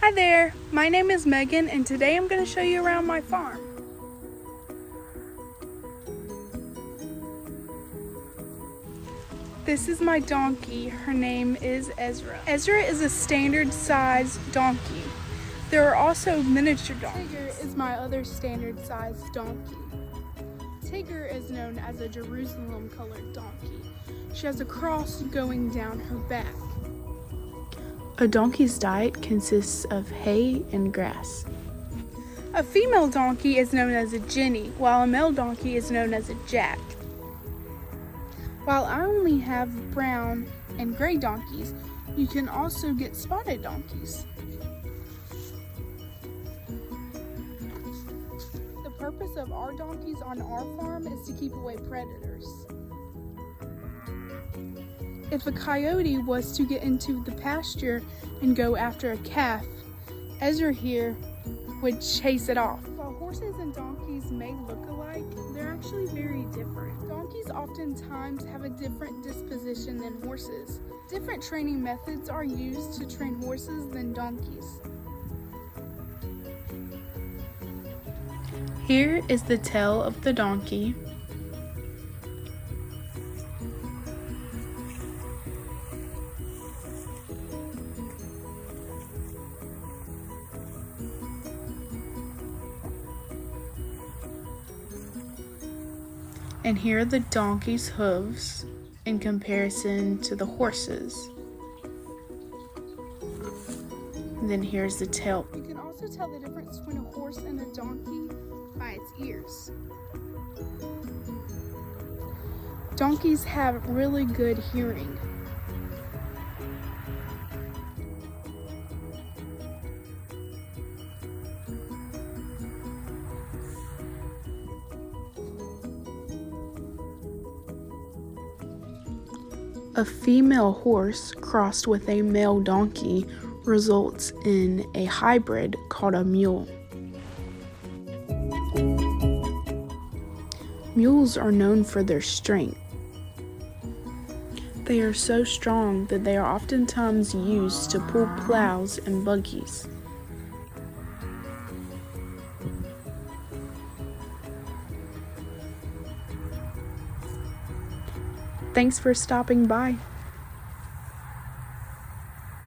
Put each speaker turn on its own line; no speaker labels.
Hi there, my name is Megan and today I'm going to show you around my farm. This is my donkey. Her name is Ezra. Ezra is a standard size donkey. There are also miniature donkeys. Tigger is my other standard size donkey. Tigger is known as a Jerusalem colored donkey. She has a cross going down her back.
A donkey's diet consists of hay and grass.
A female donkey is known as a Jenny, while a male donkey is known as a Jack. While I only have brown and gray donkeys, you can also get spotted donkeys. The purpose of our donkeys on our farm is to keep away predators. If a coyote was to get into the pasture and go after a calf, Ezra here would chase it off. While horses and donkeys may look alike, they're actually very different. Donkeys oftentimes have a different disposition than horses. Different training methods are used to train horses than donkeys.
Here is the tail of the donkey. And here are the donkey's hooves in comparison to the horses. And then here's the tail.
You can also tell the difference between a horse and a donkey by its ears. Donkeys have really good hearing.
A female horse crossed with a male donkey results in a hybrid called a mule. Mules are known for their strength. They are so strong that they are oftentimes used to pull plows and buggies. Thanks for stopping by.